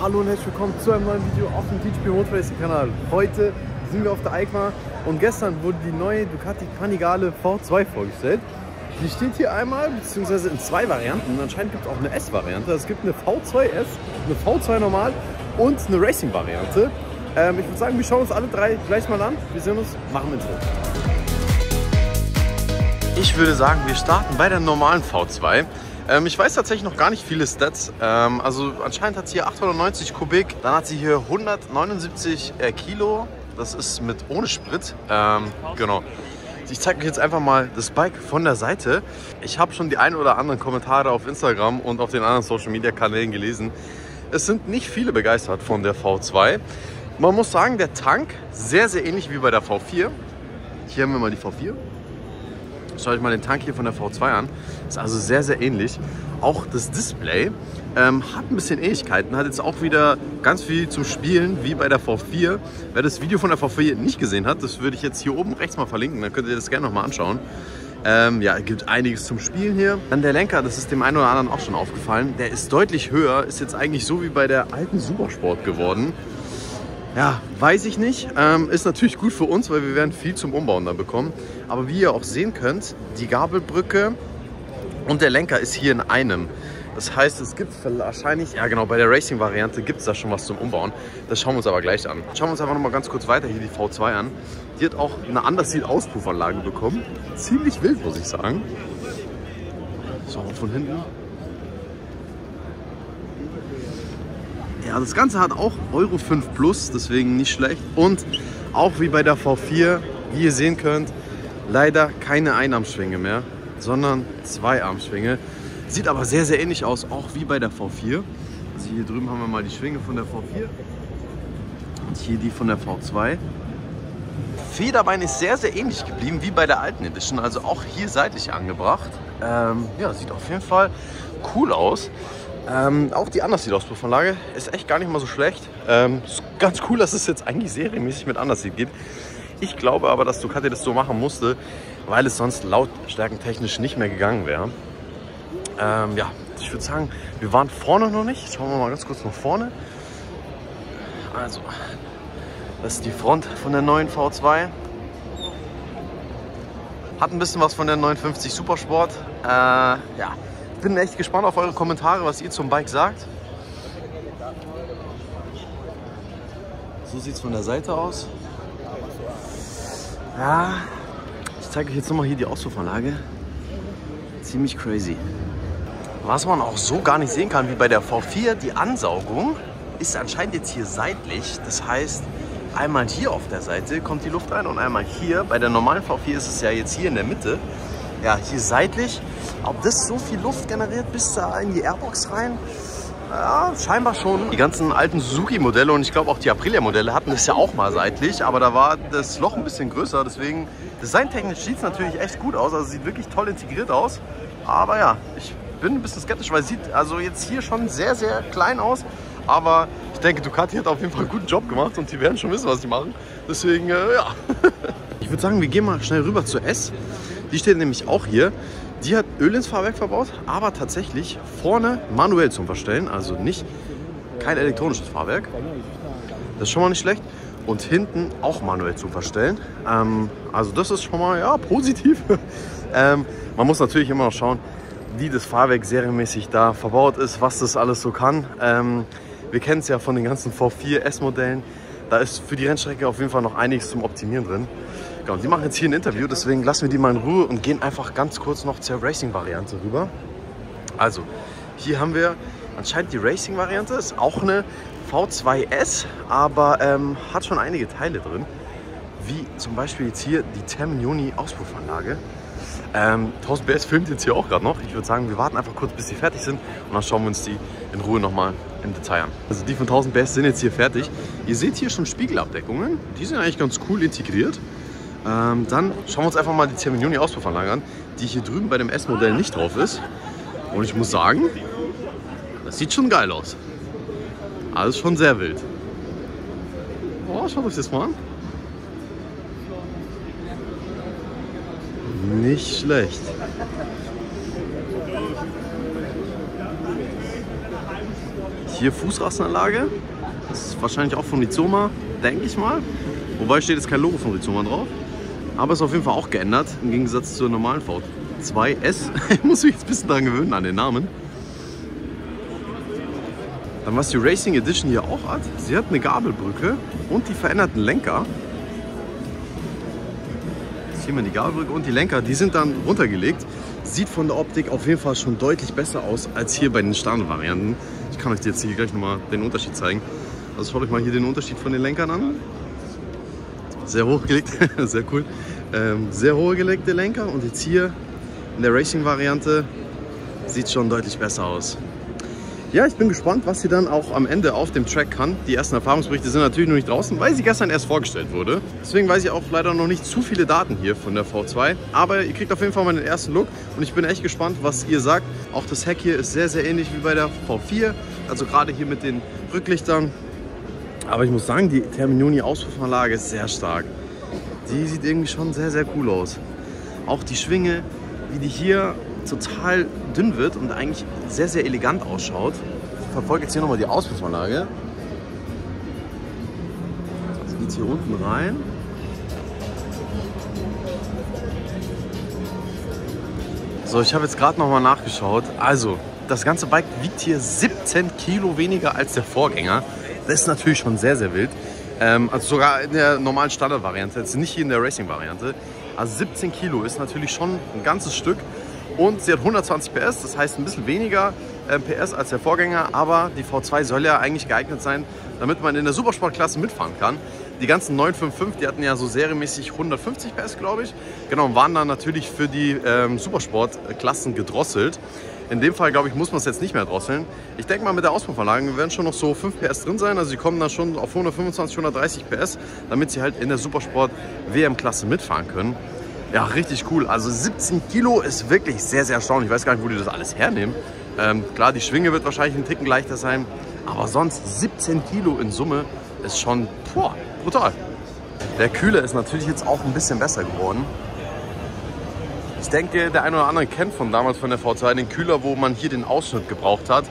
Hallo und herzlich willkommen zu einem neuen Video auf dem TGP Motor Racing Kanal. Heute sind wir auf der EICMA und gestern wurde die neue Ducati Panigale V2 vorgestellt. Die steht hier einmal, beziehungsweise in zwei Varianten. Anscheinend gibt es auch eine S-Variante. Es gibt eine V2S, eine V2 normal und eine Racing-Variante. Ich würde sagen, wir schauen uns alle drei gleich mal an. Wir sehen uns nach dem Intro. Ich würde sagen, wir starten bei der normalen V2. Ich weiß tatsächlich noch gar nicht viele Stats. Also anscheinend hat sie hier 890 Kubik, dann hat sie hier 179 Kilo. Das ist mit ohne Sprit. Genau. Ich zeige euch jetzt einfach mal das Bike von der Seite. Ich habe schon die ein oder anderen Kommentare auf Instagram und auf den anderen Social Media Kanälen gelesen. Es sind nicht viele begeistert von der V2. Man muss sagen, der Tank sehr, sehr ähnlich wie bei der V4. Hier haben wir mal die V4. Schaut euch mal den Tank hier von der V2 an. Ist also sehr, sehr ähnlich. Auch das Display hat ein bisschen Ähnlichkeiten. Hat jetzt auch wieder ganz viel zum Spielen wie bei der V4. Wer das Video von der V4 nicht gesehen hat, das würde ich jetzt hier oben rechts mal verlinken. Dann könnt ihr das gerne nochmal anschauen. Ja, es gibt einiges zum Spielen hier. Dann der Lenker, das ist dem einen oder anderen auch schon aufgefallen. Der ist deutlich höher. Ist jetzt eigentlich so wie bei der alten Supersport geworden. Ja, weiß ich nicht. Ist natürlich gut für uns, weil wir werden viel zum Umbauen dann bekommen. Aber wie ihr auch sehen könnt, die Gabelbrücke und der Lenker ist hier in einem. Das heißt, es gibt wahrscheinlich, ja genau, bei der Racing-Variante gibt es da schon was zum Umbauen. Das schauen wir uns aber gleich an. Schauen wir uns einfach noch mal ganz kurz weiter hier die V2 an. Die hat auch eine Underseat-Auspuffanlage bekommen. Ziemlich wild, muss ich sagen. Schauen wir von hinten. Ja, das Ganze hat auch Euro 5 Plus, deswegen nicht schlecht. Und auch wie bei der V4, wie ihr sehen könnt, leider keine Einarmschwinge mehr, sondern Zweiarmschwinge. Sieht aber sehr, sehr ähnlich aus, auch wie bei der V4. Also hier drüben haben wir mal die Schwinge von der V4 und hier die von der V2. Federbein ist sehr, sehr ähnlich geblieben wie bei der alten Edition, also auch hier seitlich angebracht. Ja, sieht auf jeden Fall cool aus. Auch die Underseat-Auspuffanlage ist echt gar nicht mal so schlecht. Ist ganz cool, dass es jetzt eigentlich serienmäßig mit Underseat gibt. Ich glaube aber, dass Ducati das so machen musste, weil es sonst lautstärkentechnisch nicht mehr gegangen wäre. Ja, ich würde sagen, wir waren vorne noch nicht. Schauen wir mal ganz kurz nach vorne. Also, das ist die Front von der neuen V2. Hat ein bisschen was von der 950 Supersport. Ja. Ich bin echt gespannt auf eure Kommentare, was ihr zum Bike sagt. So sieht es von der Seite aus. Ja, ich zeige euch jetzt nochmal hier die Auspuffanlage. Ziemlich crazy. Was man auch so gar nicht sehen kann wie bei der V4, die Ansaugung ist anscheinend jetzt hier seitlich. Das heißt, einmal hier auf der Seite kommt die Luft rein und einmal hier. Bei der normalen V4 ist es ja jetzt hier in der Mitte. Ja, hier seitlich. Ob das so viel Luft generiert bis da in die Airbox rein? Ja, scheinbar schon. Die ganzen alten Suzuki-Modelle und ich glaube auch die Aprilia-Modelle hatten das ja auch mal seitlich, aber da war das Loch ein bisschen größer. Deswegen, designtechnisch sieht es natürlich echt gut aus. Also sieht wirklich toll integriert aus. Aber ja, ich bin ein bisschen skeptisch, weil es sieht also jetzt hier schon sehr, sehr klein aus. Aber ich denke, Ducati hat auf jeden Fall einen guten Job gemacht und die werden schon wissen, was sie machen. Deswegen, ja. Ich würde sagen, wir gehen mal schnell rüber zur S. Die steht nämlich auch hier. Die hat Öl ins Fahrwerk verbaut, aber tatsächlich vorne manuell zum Verstellen. Also kein elektronisches Fahrwerk. Das ist schon mal nicht schlecht. Und hinten auch manuell zum Verstellen. Also das ist schon mal ja, positiv. Man muss natürlich immer noch schauen, wie das Fahrwerk serienmäßig da verbaut ist, was das alles so kann. Wir kennen es ja von den ganzen V4 S-Modellen. Da ist für die Rennstrecke auf jeden Fall noch einiges zum Optimieren drin. Genau, die machen jetzt hier ein Interview, deswegen lassen wir die mal in Ruhe und gehen einfach ganz kurz noch zur Racing-Variante rüber. Also, hier haben wir anscheinend die Racing-Variante, ist auch eine V2S, aber hat schon einige Teile drin. Wie zum Beispiel jetzt hier die Terminioni Auspuffanlage. 1000 PS filmt jetzt hier auch gerade noch. Ich würde sagen, wir warten einfach kurz, bis die fertig sind und dann schauen wir uns die in Ruhe nochmal im Detail an. Also die von 1000 PS sind jetzt hier fertig. Ihr seht hier schon Spiegelabdeckungen. Die sind eigentlich ganz cool integriert. Dann schauen wir uns einfach mal die Terminioni Auspuffanlage an, die hier drüben bei dem S-Modell nicht drauf ist. Und ich muss sagen, das sieht schon geil aus. Alles schon sehr wild. Oh, schaut euch das mal an. Nicht schlecht. Hier Fußrastenanlage. Das ist wahrscheinlich auch von Rizoma, denke ich mal. Wobei steht jetzt kein Logo von Rizoma drauf. Aber ist auf jeden Fall auch geändert, im Gegensatz zur normalen V2S. Ich muss mich jetzt ein bisschen daran gewöhnen, an den Namen. Dann was die Racing Edition hier auch hat, sie hat eine Gabelbrücke und die veränderten Lenker. Jetzt hier mal die Gabelbrücke und die Lenker, die sind dann runtergelegt. Sieht von der Optik auf jeden Fall schon deutlich besser aus als hier bei den Standardvarianten. Ich kann euch jetzt hier gleich nochmal den Unterschied zeigen. Also schaut euch mal hier den Unterschied von den Lenkern an. Sehr hochgelegt, sehr cool. Sehr hochgelegte Lenker und jetzt hier in der Racing-Variante sieht schon deutlich besser aus. Ja, ich bin gespannt, was sie dann auch am Ende auf dem Track kann. Die ersten Erfahrungsberichte sind natürlich noch nicht draußen, weil sie gestern erst vorgestellt wurde. Deswegen weiß ich auch leider noch nicht zu viele Daten hier von der V2. Aber ihr kriegt auf jeden Fall mal den ersten Look und ich bin echt gespannt, was ihr sagt. Auch das Heck hier ist sehr, sehr ähnlich wie bei der V4. Also gerade hier mit den Rücklichtern. Aber ich muss sagen, die Terminioni-Auspuffanlage ist sehr stark. Die sieht irgendwie schon sehr, sehr cool aus. Auch die Schwinge, wie die hier total dünn wird und eigentlich sehr, sehr elegant ausschaut. Ich verfolge jetzt hier nochmal die Auspuffanlage. Das geht hier unten rein. So, ich habe jetzt gerade nochmal nachgeschaut. Also, das ganze Bike wiegt hier 17 Kilo weniger als der Vorgänger. Das ist natürlich schon sehr, sehr wild. Also sogar in der normalen Standardvariante, jetzt nicht hier in der Racing-Variante. Also 17 Kilo ist natürlich schon ein ganzes Stück. Und sie hat 120 PS, das heißt ein bisschen weniger PS als der Vorgänger. Aber die V2 soll ja eigentlich geeignet sein, damit man in der Supersportklasse mitfahren kann. Die ganzen 955, die hatten ja so serienmäßig 150 PS, glaube ich. Genau, und waren dann natürlich für die Supersportklassen gedrosselt. In dem Fall, glaube ich, muss man es jetzt nicht mehr drosseln. Ich denke mal, mit der Auspuffanlage werden schon noch so 5 PS drin sein. Also sie kommen dann schon auf 125, 130 PS, damit sie halt in der Supersport-WM-Klasse mitfahren können. Ja, richtig cool. Also 17 Kilo ist wirklich sehr, sehr erstaunlich. Ich weiß gar nicht, wo die das alles hernehmen. Klar, die Schwinge wird wahrscheinlich einen Ticken leichter sein. Aber sonst 17 Kilo in Summe ist schon brutal. Der Kühler ist natürlich jetzt auch ein bisschen besser geworden. Ich denke, der eine oder andere kennt von damals von der V2 den Kühler, wo man hier den Ausschnitt gebraucht hat.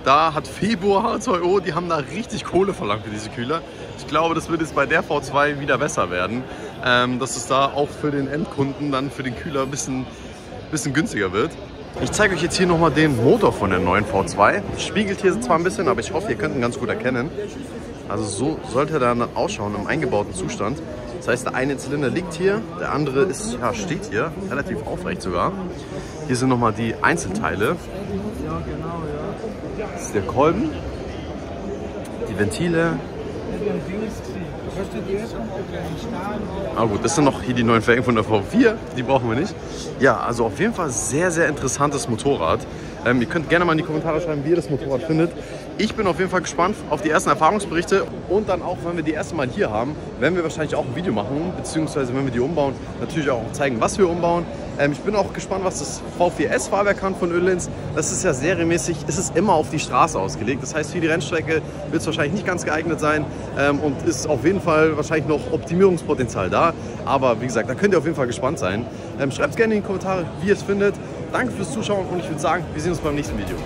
Da hat Febor H2O, die haben da richtig Kohle verlangt für diese Kühler. Ich glaube, das wird jetzt bei der V2 wieder besser werden. Dass es da auch für den Endkunden dann für den Kühler ein bisschen günstiger wird. Ich zeige euch jetzt hier nochmal den Motor von der neuen V2. Das spiegelt hier zwar ein bisschen, aber ich hoffe, ihr könnt ihn ganz gut erkennen. Also so sollte er dann ausschauen im eingebauten Zustand. Das heißt, der eine Zylinder liegt hier, der andere ist, ja, steht hier, relativ aufrecht sogar. Hier sind nochmal die Einzelteile. Das ist der Kolben, die Ventile. Ah gut, das sind noch hier die neuen Felgen von der V4, die brauchen wir nicht. Ja, also auf jeden Fall sehr, sehr interessantes Motorrad. Ihr könnt gerne mal in die Kommentare schreiben, wie ihr das Motorrad findet. Ich bin auf jeden Fall gespannt auf die ersten Erfahrungsberichte und dann auch, wenn wir die erste Mal hier haben, werden wir wahrscheinlich auch ein Video machen, beziehungsweise wenn wir die umbauen, natürlich auch zeigen, was wir umbauen. Ich bin auch gespannt, was das V4S-Fahrwerk kann von Öhlins. Das ist ja serienmäßig, ist es immer auf die Straße ausgelegt. Das heißt, für die Rennstrecke wird es wahrscheinlich nicht ganz geeignet sein und ist auf jeden Fall wahrscheinlich noch Optimierungspotenzial da. Aber wie gesagt, da könnt ihr auf jeden Fall gespannt sein. Schreibt es gerne in die Kommentare, wie ihr es findet. Danke fürs Zuschauen und ich würde sagen, wir sehen uns beim nächsten Video.